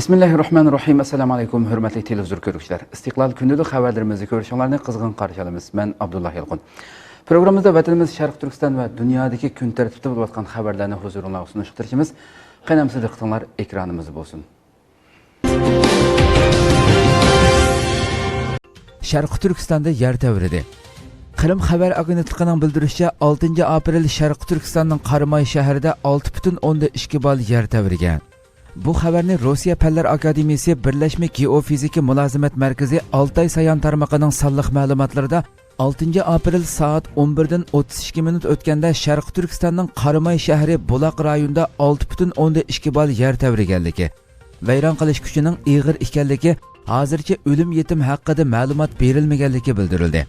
Bismillahirrahmanirrahim. Assalamu alaykum, hurmatli televizor ko'ruvchilar. Istiqlol kundalik xabarlarimizni ko'rishinglarni qizg'in qarshi olamiz. Men Abdullah Yalqin. Programmamizda vatanimiz Sharq Turkiston va dunyodagi kun tartibida bo'layotgan xabarlarni huzuringizga sunishga tirishimiz. Qaynamsiz diqqatinglar ekranimiz bo'lsin. Sharq Turkistonda yer tavridi. Qrim xabar agentligining bildirishicha 6 aprel Sharq Turkistonning Qarimay shahrida 6.2 bal yer tavrigan. Bu xabarni Rossiya Fanlar Akademiyasi Birlashma Geofizika Mulozimat Markazi Altay sayon tarmog'ining sonliq ma'lumotlarida 6 aprel soat 11:32 minut o'tganda Sharq Turkistonning Qarimay shahri Buloq rayonida 6.2 bal yer tavriganligi, vayron qilish kuchining ig'ir ekanligi, hozircha o'lim yetim haqida ma'lumot berilmaganligi bildirildi.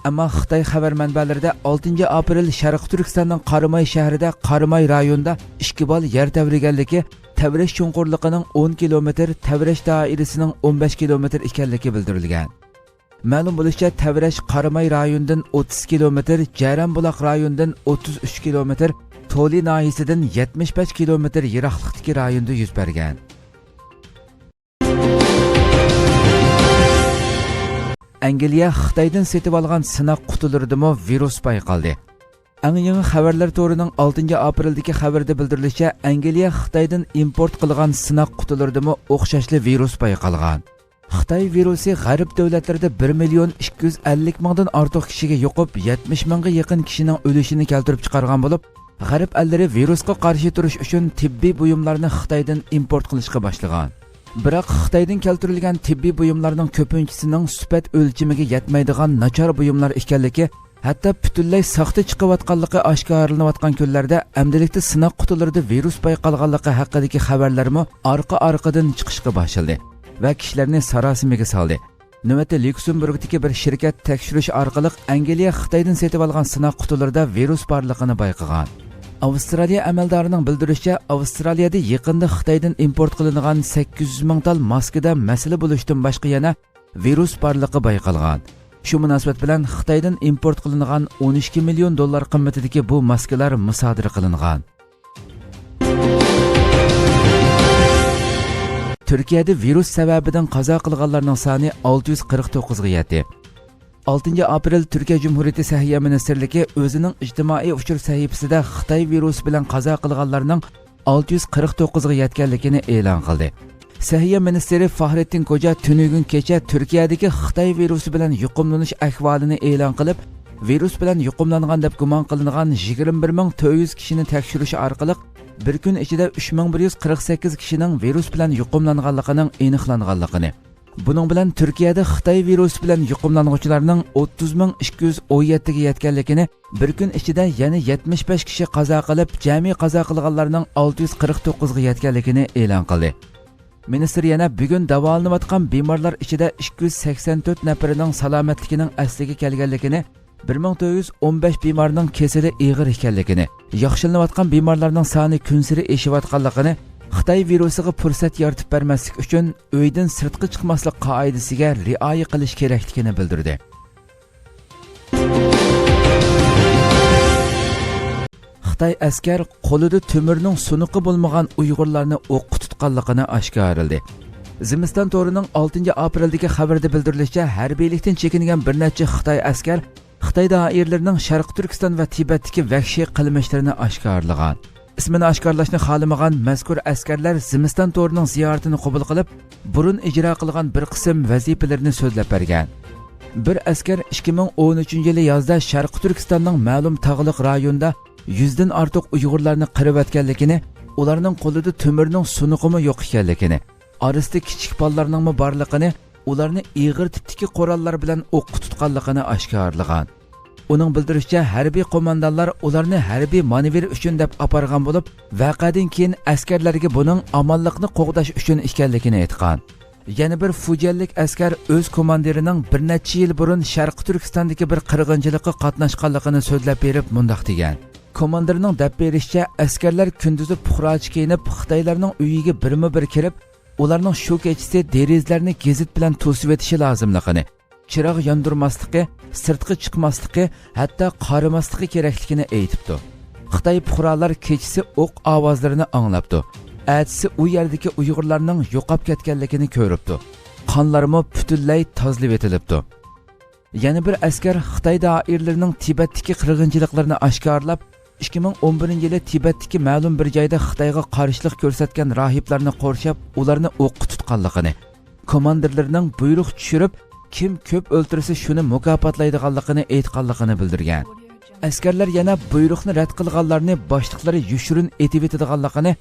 Ammo Xitoy xabar manbalarida 6 aprel Sharq Turkistonning Qarimay shahrida Qarimay rayonida 2 bal yer tavriganligi, tavrish chunqurligining 10 kilometr, tavrish doirasining 15 kilometr ekanligi bildirilgan. Ma'lum bo'lishicha, tavrish Qarimay rayonidan 30 kilometr, Jaranbuloq rayonidan 33 kilometr, Toli noyisidan 75 kilometr yiroqlikdagi rayonda yuz bergan. Angliya Xitoydan setib olgan sinoq qutilaridami virus payqaldi. Eng yangi xabarlar to'rining 6 apreldagi xabarda bildirilishicha, Angliya Xitoydan import qilgan sinoq qutilaridami o'xshashli virus payqalgan. Xitoy virusi g'arb davlatlarida 1.250.000 dan ortiq kishiga yuqib, 70.000 ga yaqin kishining o'lishini keltirib chiqargan bo'lib, g'arb ellari virusga qarshi turish uchun tibbiy buyumlarni Xitoydan import qilishga boshlagan. Biroq Xitoydan keltirilgan tibbiy buyumlarning ko'pinchisining sifat o'lchamiga yetmaydigan nachar buyumlar ekanligi, hatto butunlay saxta chiqayotganligi oshkorlanayotgan kunlarda amdilikda sinoq qutilarida virus payqalganligi haqidagi xabarlarmi orqa-orqadan chiqishga boshladi va kishilarni sarosimaga soldi. Navbatda Lyuksemburgdagi bir shirkat tekshirish orqali Angliya Xitoydan setib olgan sinoq qutilarida virus borligini bayqagan. Avstraliya amaldorining bildirishicha, Avstraliyada yaqinda Xitoydan import qilingan 800.000 tal maskada masala bo'lishdan boshqa yana virus borligi bayqalgan. Shu munosabat bilan Xitoydan import qilingan 12 million dollar qimmatidagi bu maskalar musodara qilingan. Turkiyada virus sababidan qazo qilganlarning soni 649 ga yetdi. 6 aprel Turkiya Cumhuriyeti Səhiyyə Ministerligi o'zining ijtimoiy uchur sahifasida Xitoy virusi bilan qazo qilganlarning 649 ga yetganligini e'lon qildi. Səhiyyə Ministeri Fahrettin Koca tunugun kecha Turkiyadagi Xitoy virusi bilan yuqumlanish ahvolini e'lon qilib, virus bilan yuqumlangan deb gumon qilingan 21.400 kishini tekshirish orqali bir kun ichida 3148 kishining virus bilan yuqumlanganligining aniqlanganligini, buning bilan Turkiyada Xitoy virusi bilan yuqumlanuvchilarning 30.217 ga yetganligini, bir kun ichida yana 75 kishi qazo qilib, jami qazo qilganlarning 649 ga yetganligini e'lon qildi. Ministr yana bugun davolanayotgan bemorlar ichida 284 nafarining salomatligining asliga kelganligini, 1415 bemorning kasali og'ir ekanligini, yaxshilanayotgan bemorlarning soni kun sari oshayotganligini, Xitoy virusiga fursat yaratib bermaslik uchun uydan sirtqa chiqmaslik qoidasiga rioya qilish kerakligini bildirdi. Xitoy askar qo'lida to'mirning sunuqi bo'lmagan Uyg'urlarni o'qqa tutganligini oshkorladi. Zimiston to'rining 6 apreldagi xabarda bildirilishicha, harbiylikdan chekingan bir necha Xitoy askar Xitoy doiralarining Sharq Turkiston va Tibetdagi vahshiy qilmishlarini oshkorlagan. Ismini oshkorlashni xohlamagan mazkur askarlar Zimiston to'rining ziyoratini qabul qilib, burun ijro qilgan bir qism vazifalarni so'zlab bergan. Bir askar 2013-yili yozda Sharq Turkistonning ma'lum tog'liq rayonida 100 dan ortiq Uyg'urlarni qirib o'tganligini, ularning qo'lida to'mirning sunuqimi yo'q ekanligini, orasida kichik bolalarning borligini, ularni ig'ir tipdagi qurollar bilan o'qqa tutganligini oshkorlagan. Uning bildirishicha, harbiy qo'mondonlar ularni harbiy manevr uchun deb apargan bo'lib, voqeadan keyin askarlarga buning amonlikni qo'g'dash uchun ekanligini aytgan. Yana bir fujialik askar o'z komandirining bir necha yil burun Sharq Turkistondagi bir qirg'inchilikqa qatnashganligini so'zlab berib mundoq degan. Komandirning deb berishicha, askarlar kunduzi puxrochi kiyinib Xitoylarning uyiga birma-bir kirib, ularning shu kechasi derizlarni gazit bilan to'sib etishi lozimligini, chiroq yondirmasligi, sirtqa chiqmasligi, hatto qaramasligi kerakligini aytibdi. Xitoy puxrolar kechasi o'q ovozlarini anglabdi. әтісі u yerdagi Uyg'urlarning yo'qab ketganligini ko'ribdi. Qonlarimi butunlay tozalab etilibdi. Yana bir askar Xitoy doiralarining Tibetdagi qirg'inchiliklarni oshkorlab, 2011-yili Tibetdagi ma'lum bir joyda Xitoyga qarshilik ko'rsatgan rohiblarni qorshab, ularni o'qqa tutganligini, komandirlarining buyruq tushirib, kim ko'p o'ltirsa shuni mukofotlaydiganligini aytganligini bildirgan. Askarlar yana buyruqni rad qilganlarni boshliqlari yushirin etib etadiganligini,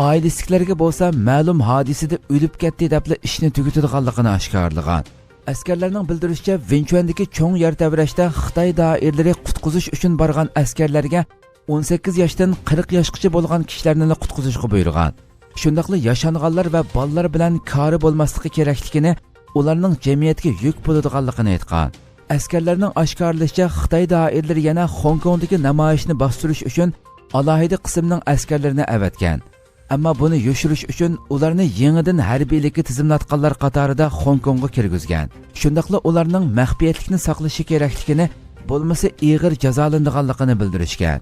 oilasilarga bo'lsa ma'lum hodisada o'lib ketdi deb ishni tugatadiganligini oshkorlagan. Askarlarning bildirishicha, Vinchuandagi cho'ng yer tavrashda Xitoy doiralari qutqizish uchun borgan askarlarga 18 yoshdan 40 yoshgacha bo'lgan kishilarni qutqizishga buyurgan. Shundaqli yashanganlar va bolalar bilan kori bo'lmasligi kerakligini, ularning jamiyatga yuk bo'ladiganligini aytgan. Askarlarning oshkorlashicha, Xitoy doiralari yana Hong Kongdagi namoyishni bostirish uchun alohida qismning askarlarini avatgan. Ammo buni yoshirish uchun ularni yangidan harbiylikka tizimlatganlar qatorida Hong Kongga kirgizgan. Shundaqli ularning maxfiyatlikni saqlashi kerakligini, bo'lmasa ig'ir jazolanadiganligini bildirishgan.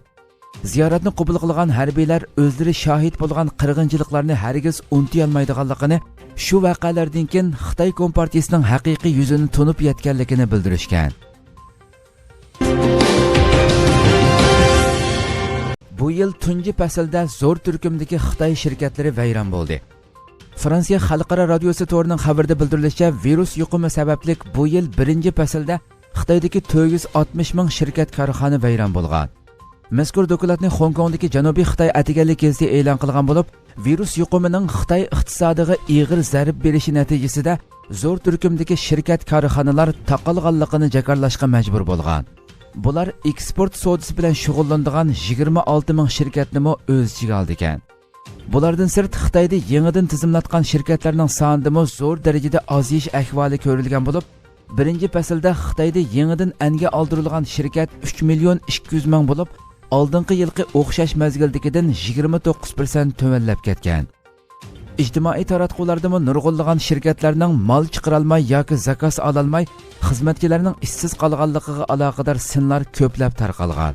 Ziyoratni qabul qilgan harbiylar o'zlari shohid bo'lgan qirg'inchiliklarni hargiz unuta olmaydiganligini, shu voqealardan keyin Xitoy Kompartiyasining haqiqiy yuzini tunib yetganligini bildirishgan. Bu yil tunji faslda zo'r turkumdagi Xitoy shirkatlari vayron bo'ldi. Fransiya xalqaro radiosi to'rining xabarida bildirilishicha, virus yuqumi sababli bu yil birinchi faslda Xitoydagi 460 ming shirkat korxona vayron bo'lgan. Mazkur dokladni Hong Kongdagi Janubiy Xitoy atiganlik gazeti e'lon qilgan bo'lib, virus yuqumining Xitoy iqtisodiga ig'ir zarb berishi natijasida zo'r turkumdagi shirkat korxonalar taqalganligini jakarlashga majbur bo'lgan. Bular eksport savdosi bilan shug'ullanadigan 26 ming shirkatni o'z ichiga oldi ekan. Bulardan sirt Xitoyda yangidan tizimlatgan shirkatlarning sonida zo'r darajada ozish ahvoli ko'rilgan bo'lib, birinchi faslda Xitoyda yangidan anga oldirilgan shirkat 3 million 200 ming bo'lib, oldingi yilgi o'xshash mazgildagidan 29% tuvanlab ketgan. İctimai taratqularda nurg'unlagan shirkatlarning mol chiqarolmay yoki zakos ololmay xizmatchilarning ishsiz qolganligiga aloqador sinlar ko'plab tarqalgan.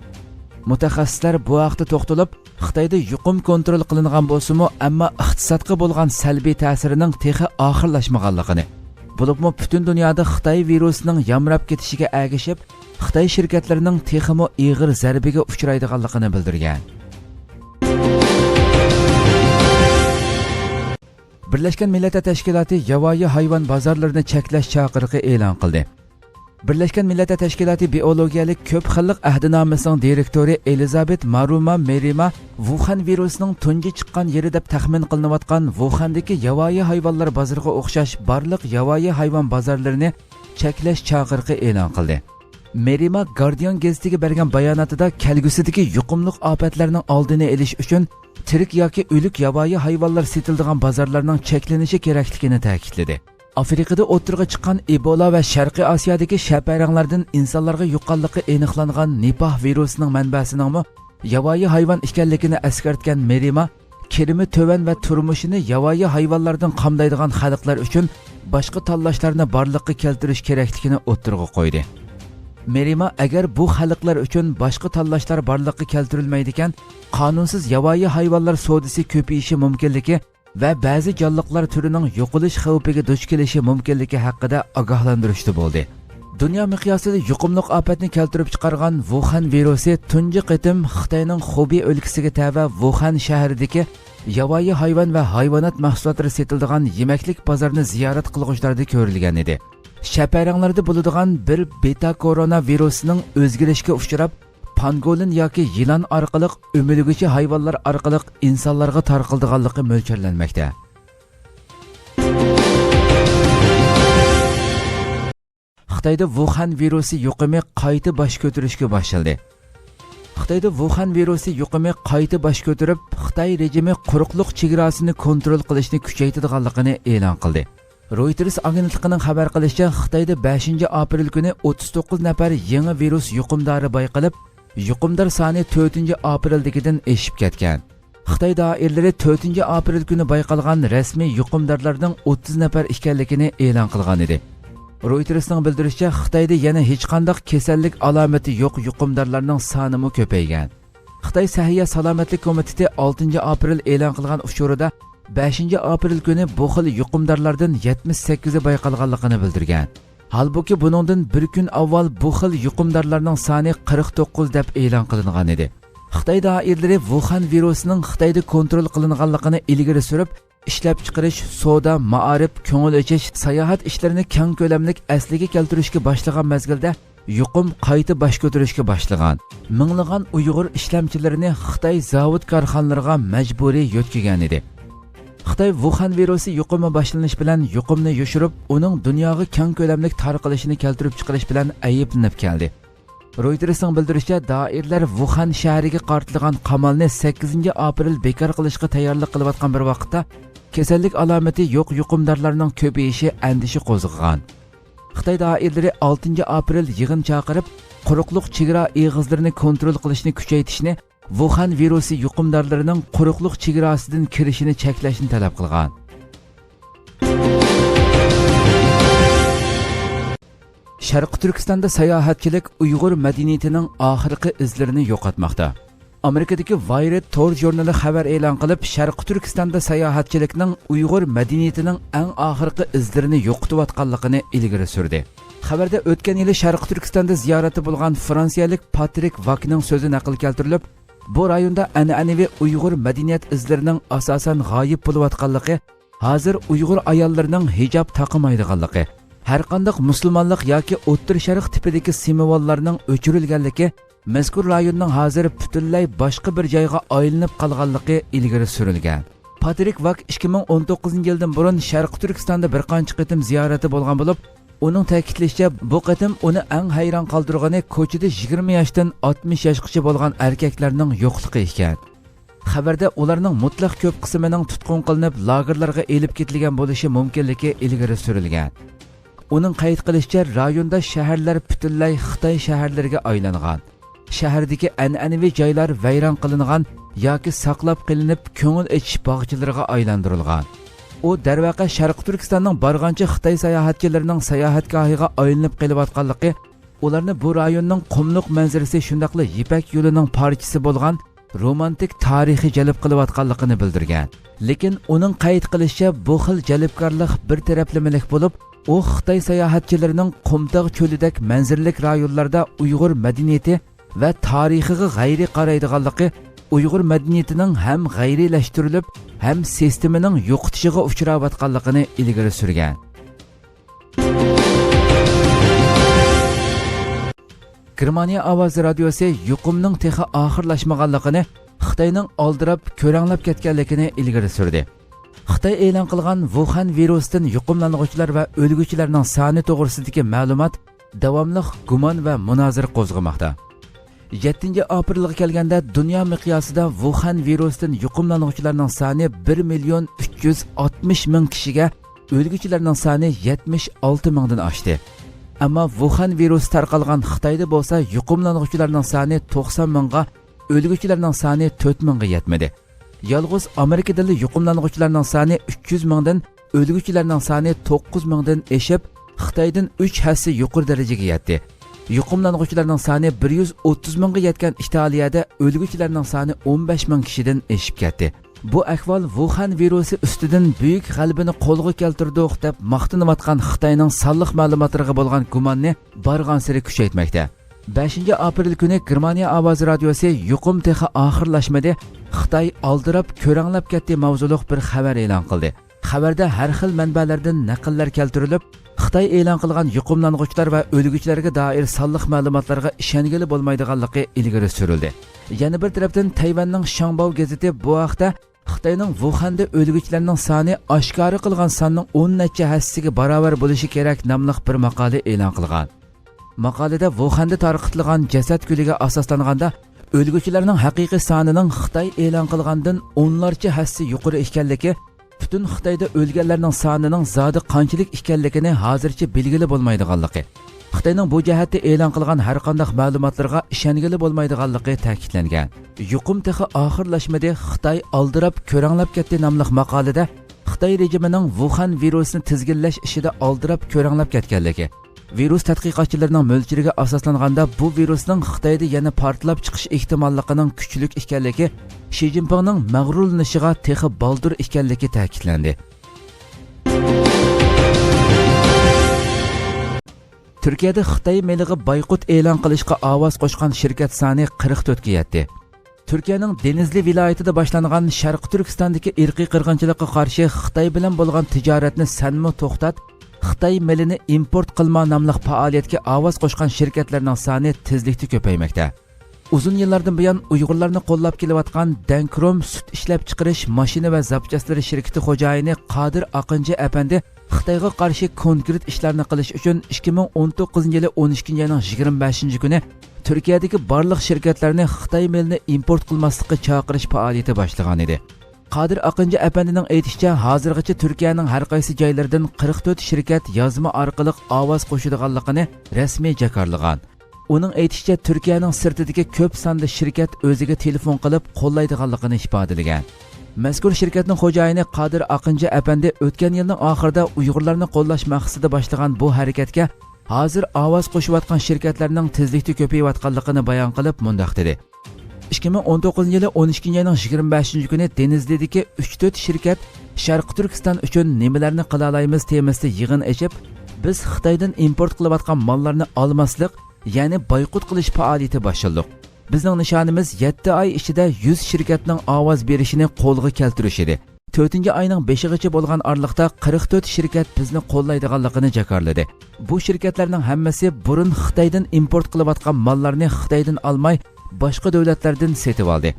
Mutaxassislar bu haqda to'xtalib, Xitoyda yuqum kontrol qilingan bo'lsa-mu, ammo iqtisodga bo'lgan salbiy ta'sirining texi oxirlashmaganligini, bo'libmi butun dunyoda Xitoy virusining yamrab ketishiga ergashib, Xitoy shirkatlarining teximi ig'ir zarbiga uchraydiganligini bildirgan. Birlashgan Millatlar Tashkiloti yovvoyi hayvon bozorlarini cheklash chaqirig'i e'lon qildi. Birlashgan Millatlar Tashkiloti biologiyalik ko'p xillik ahdinomasining direktori Elizabeth Maruma Merima Wuhan virusining tunji chiqqan yeri deb taxmin qilinayotgan Wuhandagi yovvoyi hayvonlar bozoriga o'xshash barliq yovvoyi hayvon bozorlarini cheklash chaqirig'i e'lon qildi. Merima Guardian gazetiga bergan bayonotida kelgusidagi yuqumli ofatlarning oldini olish uchun tirik yoki o'lik yovvoyi hayvonlar sotiladigan bozorlarning cheklanishi kerakligini ta'kidladi. Afrikada o'tirg'a chiqqan Ebola va Sharqiy Osiyodagi shaparanglardan insonlarga yuqqanligi aniqlangan Nipah virusining manbasining yovvoyi hayvon ekanligini eskartgan Merima, kirimi to'van va turmushini yovvoyi hayvonlardan qamdaydigan xalqlar uchun boshqa tanlashlarni borliqqa keltirish kerakligini o'tirg'a qo'ydi. Merima agar bu xalqlar uchun boshqa tanlashlar borliqqa keltirilmaydi ekan, qonunsiz yovvoyi hayvonlar savdosi ko'payishi mumkinligi va ba'zi jonliqlar turining yo'qolish xavfiga duch kelishi mumkinligi haqida ogohlantirishdi bo'ldi. Dunyo miqyosida yuqumli ofatni keltirib chiqargan Wuhan virusi tunji qitim Xitoyning Xubey o'lkasiga tava Wuhan shahridagi yovvoyi hayvon va hayvonot mahsulotlari sotiladigan yemaklik bozorini ziyorat qilguvchilarda ko'rilgan edi. Shaparanglarda bo'ladigan bir beta koronavirusining o'zgarishga uchrab, pangolin yoki yilon orqali o'milguchi hayvonlar orqali insonlarga tarqaldiganligi mo'ljallanmoqda. Xitoyda Wuhan virusi yuqumi qayta bosh ko'tarishga boshladi. Xitoyda Wuhan virusi yuqumi qayta bosh ko'tarib, Xitoy rejimi quruqliq chegarasini kontrol qilishni kuchaytirganligini e'lon qildi. Reuters agentligining xabar qilishicha, Xitoyda 5-aprel kuni 39 nafar yangi virus yuqumdori bayqalib, yuqumdor soni 4-apreldagidan eshib ketgan. Xitoy doiralari 4-aprel kuni bayqalgan rasmiy yuqumdorlarning 30 nafar ekanligini e'lon qilgan edi. Reutersning bildirishicha, Xitoyda yana hech qanday kasallik alomati yo'q yuqumdorlarning soni ko'paygan. Xitoy Sahiyya salomatlik komiteti 6-aprel e'lon qilgan uchurida 5 aprel kuni bu xil yuqumdorlardan 78 bayqalganligini bildirgan. Halbuki buningdan bir kun avval bu xil yuqumdorlarning soni 49 deb e'lon qilingan edi. Xitoy doiralari Wuhan virusining Xitoyda kontrol qilinganligini ilgari surib, ishlab chiqarish, savdo, ma'arif, ko'ngil ochish, sayohat ishlarini keng ko'lamlik asliga keltirishga boshlagan mezgilda yuqum qayta bosh ko'tarishga boshlagan. Minglagan Uyg'ur ishlamchilarini Xitoy zavod korxonalariga majburiy yo'tkigan edi. Xitoy Wuhan virusi yuqumi boshlanish bilan yuqumni yoshirib, uning dunyoga keng ko'lamlik tarqalishini keltirib chiqarish bilan ayblanib keldi. Reuters'ning bildirishicha, doirlar Wuhan shahriga qartilgan qamalni 8 aprel bekor qilishga tayyorlik qilayotgan bir vaqtda kasallik alomati yo'q yuqumdorlarning ko'payishi andishi qo'zg'agan. Xitoy doirlari 6 aprel yig'in chaqirib, quruqliq chegara eg'izlarini kontrol qilishni kuchaytirishni, Wuhan virusi yuqumdorlarining quruqliq chegarasidan kirishini cheklashni talab qilgan. Sharq Turkistonda sayohatchilik Uyg'ur madaniyatining oxirgi izlarini yo'qotmoqda. Amerikadagi Wired Tor jurnali xabar e'lon qilib, Sharq Turkistonda sayohatchilikning Uyg'ur madaniyatining eng oxirgi izlarini yo'qotayotganligini ilgari surdi. Xabarda o'tgan yili Sharq Turkistonda ziyorati bo'lgan fransiyalik Patrik Vakning so'zi naql keltirilib, bu rayonda an'anaviy Uyg'ur madaniyat izlarining asosan g'oyib bo'layotganligi, hozir Uyg'ur ayollarining hijob taqmaydiganligi, har qanday musulmonlik yoki o'ttir sharq tipidagi simvollarning o'chirilganligi, mazkur rayonning hozir butunlay boshqa bir joyga aylanib qolganligi ilgari surilgan. Patrik Vak 2019-yildan burun Sharq Turkistonda bir qancha qitim ziyorati bo'lgan bo'lib, uning ta'kidlashicha, bu qitim uni eng hayron qoldirgani ko'chada 20 yoshdan 60 yoshgacha bo'lgan erkaklarning yo'qligi ekan. Xabarda ularning mutlaq ko'p qismining tutqun qilinib, lagerlarga elib ketilgan bo'lishi mumkinligi ilgari surilgan. Uning qayd qilishicha, rayonda shaharlar butunlay Xitoy shaharlariga aylangan. Shahardagi an'anaviy joylar vayron qilingan yoki saqlab qilinib, ko'ngil ochish bog'chalariga aylantirilgan. U darvaqa Sharq Turkistonning bargancha Xitoy sayohatchilarining sayohatgohiga aylanib kelayotganligi, ularni bu rayonning qumliq manzarasi shundaqli Yipak yo'lining parchasi bo'lgan romantik tarihi jalb qilayotganligini bildirgan. Lekin uning qayd qilishicha, bu xil jalbkorlik bir taraflamalik bo'lib, u Xitoy sayohatchilarining Qumtog' cho'lidek manzaralik rayonlarda Uyg'ur madaniyati va tarixiga g'ayri qaraydiganligi, Uyg'ur madaniyatining ham g'ayrilashtirilib, ham sistemining yo'qotishiga uchrayotganligini ilgari surgan. Germaniya ovoz radiosi yuqumning texi oxirlashmaganligini, Xitoyning oldirab, ko'ranglab ketganligini ilgari surdi. Xitoy e'lon qilgan Wuhan virusidan yuqumlanuvchilar va o'lguvchilarning soni to'g'risidagi ma'lumot davomli gumon va munozara qo'zg'amoqda. 7 aprelga kelganda dunyo miqyosida Wuhan virusidan yuqumlanuvchilarning soni 1,360,000 kishiga, o'lguvchilarning soni 76,000 dan oshdi. Ammo Wuhan virusi tarqalgan Xitoyda bo'lsa, yuqumlanuvchilarning soni 90,000 ga, o'lguvchilarning soni 4,000 ga yetmadi. Yalg'iz Amerikada yuqumlanuvchilarning soni 300,000 dan, o'lguvchilarning soni 9,000 dan eshib, Xitoydan 3 hassa yuqori darajaga yetdi. Yuqumlanuvchilarning soni 130,000 ga yetgan Italiyada o'lguvchilarning soni 15,000 kishidan eshib ketdi. Bu ahvol Wuhan virusi ustidan buyuk g'alabani qo'lga keltirdik deb maqtanayotgan Xitoyning sonliq ma'lumotlariga bo'lgan gumonni barg'ansiri kuchaytmoqda. 5 aprel kuni Germaniya ovoz radiosi yuqum texi oxirlashmadi, Xitoy oldirab ko'ranglab ketdi mavzuliq bir xabar e'lon qildi. Xabarda har xil manbalardan naqllar keltirilib, Xitoy e'lon qilgan yuqumlanuvchilar va o'lguvchilarga doir sonliq ma'lumotlarga ishongili bo'lmaydiganligi ilgari surildi. Yana bir tarafdan Tayvanning Shangbao gazeti bu vaqtda Xitoyning Wuhanda o'lguvchilarning soni oshkora qilgan sonning 10 necha hassiga barobar bo'lishi kerak nomli bir maqola e'lon qilgan. Maqolada Wuhanda tarqatilgan jasad guliga asoslanganda o'lguvchilarning haqiqiy sonining Xitoy e'lon qilgandan o'nlarcha hassi yuqori ekanligi, butun Xitoyda o'lganlarning sonining zodi qanchalik ekanligini hozircha belgili bo'lmaydiganligi, Xitoyning bu jihatda e'lon qilgan har qanday ma'lumotlarga ishongili bo'lmaydiganligi ta'kidlangan. Yuqum texi oxirlashmadi, Xitoy oldirab ko'ranglab ketdi nomli maqolada Xitoy rejimining Wuhan virusini tizginlash ishida oldirab ko'ranglab ketganligi, Virus tadqiqotchilarining mo'ljiriga asoslanganda bu virusning Xitoyda yana portlab chiqish ehtimolligining kuchli ekanligi Shi Jinpingning mag'rurlanishiga texi baldur ekanligi ta'kidlandi. Turkiyada Xitoy melig'i boykot e'lon qilishga ovoz qo'shgan shirkat soni 44 ga yetdi. Turkiyaning Denizli viloyatida boshlangan Sharq Turkistondagi irqiy qirg'inchilikqa qarshi Xitoy bilan bo'lgan tijoratni sanmi to'xtat, Xitoy milini import qilma nomli faoliyatga ovoz qo'shgan shirkatlarning soni tezlikda ko'paymoqda. Uzun yillardan buyon Uyg'urlarni qo'llab kelayotgan Dankrom sut ishlab chiqarish mashina va zapchastlari shirkati xo'jayini Qodir Aqinchi apandi Xitoyga qarshi konkret ishlarni qilish uchun 2019-yili 12-oyning 25-kuni Turkiyadagi barliq shirkatlarni Xitoy milini import qilmaslikka chaqirish faoliyati boshlagan edi. Qodir Aqinchi apandining aytishicha, hozirgacha Turkiyaning har qaysi joylaridan 44 shirkat yozma orqali ovoz qo'shadiganligini rasmiy jakarlagan. Uning aytishicha, Turkiyaning sirtidagi ko'p sonli shirkat o'ziga telefon qilib qo'llaydiganligini ifodalagan. Mazkur shirkatning xo'jayini Qodir Aqinchi apandi o'tgan yilning oxirida Uyg'urlarni qo'llash maqsadida boshlagan bu harakatga hozir ovoz qo'shayotgan shirkatlarning tezlikda ko'payayotganligini bayon qilib mundaq dedi. 2019-yili 12-oyning 25-kuni Denizlidagi 3-4 shirkat Sharq Turkiston uchun nimalarni qila olamiz temasida yig'in ochib, biz Xitoydan import qilayotgan mollarni olmaslik, ya'ni boykot qilish faoliyati boshladik. Bizning nishonimiz 7 oy ichida 100 shirkatning ovoz berishini qo'lga keltirish edi. 4-oyning 5-gacha bo'lgan oraliqda 44 shirkat bizni qo'llaydiganligini jakarladi. Bu shirkatlarning hammasi burun Xitoydan import qilayotgan mollarni Xitoydan olmay, boshqa davlatlardan setib oldi.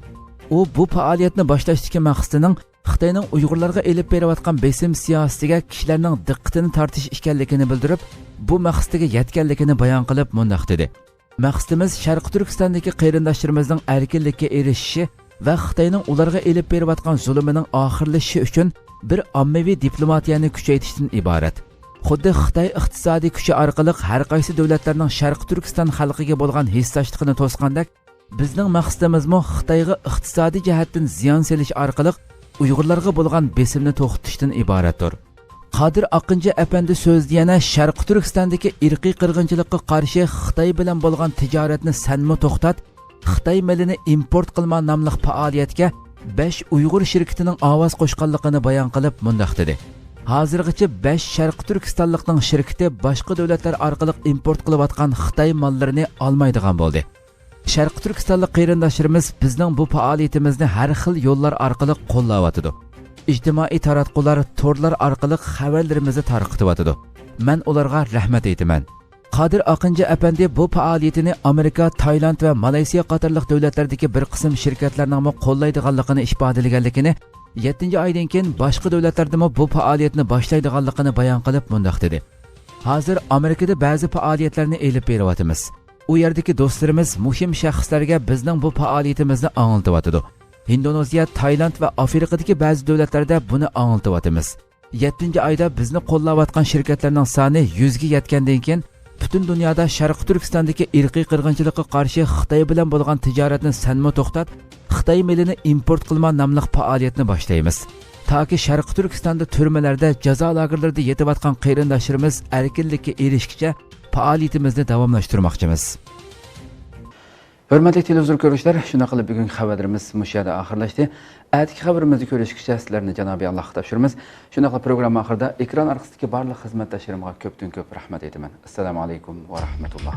U bu faoliyatni boshlashdagi maqsadining Xitoyning Uyg'urlarga elib berayotgan besim siyosatiga kishilarning diqqatini tortish ekanligini bildirib, bu maqsadiga yetganligini bayon qilib mundaq dedi. Maqsadimiz Sharq Turkistondagi qarindoshlarimizning erkinlikka erishishi va Xitoyning ularga elib berayotgan zulmining oxirlashishi uchun bir ommaviy diplomatiyani kuchaytirishdan iborat. Xuddi Xitoy iqtisodiy kuchi orqali har qaysi davlatlarning Sharq Turkiston xalqiga bo'lgan hissashtligini to'sgandek, bizning maqsadimizmi Xitoyga iqtisodiy jihatdan ziyon selish orqali Uyg'urlarga bo'lgan besimni to'xtatishdan iboratdir. Qodir Aqinchi apandi so'zda yana Sharq Turkistondagi irqiy qirg'inchilikqa qarshi Xitoy bilan bo'lgan tijoratni sanmi to'xtat, Xitoy milini import qilma nomli faoliyatga 5 Uyg'ur shirkatining ovoz qo'shganligini bayon qilib mundaq dedi. Hozirgacha 5 Sharq Turkistonlikning shirkati boshqa davlatlar orqali import qilayotgan Xitoy mollarini olmaydigan bo'ldi. Sharq Turkistonlik qarindoshlarimiz bizning bu faoliyatimizni har xil yo'llar orqali qo'llayotdi. İctimai taratqular, torlar orqali xabarlarimizni tarqatyotdi. Men ularga rahmat aytaman. Qodir Aqinchi apandi bu faoliyatini Amerika, Tayland va Malayziya qatorliq davlatlardagi bir qism shirkatlarning qo'llaydiganligini ifodalaganligini, 7-oydan keyin boshqa davlatlarda bu faoliyatni boshlaydiganligini bayon qilib mundaq dedi. Hozir Amerikada ba'zi faoliyatlarni elib beryapmiz. U yerdagi do'stlarimiz muhim shaxslarga bizning bu faoliyatimizni anglatyotdi. Indoneziya, Tayland va Afrikadagi ba'zi davlatlarda buni anglatyapmiz. 7-oyda bizni qo'llayotgan shirkatlarning soni 100 ga yetgandan keyin butun dunyoda Sharq Turkistondagi irqiy qirg'inchilikqa qarshi Xitoy bilan bo'lgan tijoratni sanmi to'xtat, Xitoy milini import qilma nomli faoliyatni boshlaymiz. Toki Sharq Turkistonda turmalarda, jazo lagerlarida yetayotgan qarindoshlarimiz erkinlikka erishguncha faoliyatimizni davomlashtirmoqchimiz. Hurmatli televizor ko'ruvchilar, shuna qilib bugungi xabarlarimiz mush yerda oxirlashdi. Atigi xabarimizni ko'rishgacha sizlarni Janobiy Allohga topshiramiz. Shuna qilib program oxirida ekran orqasidagi barliq xizmatdoshlarimga ko'pdan ko'p rahmat aytaman. Assalomu alaykum va rahmatulloh.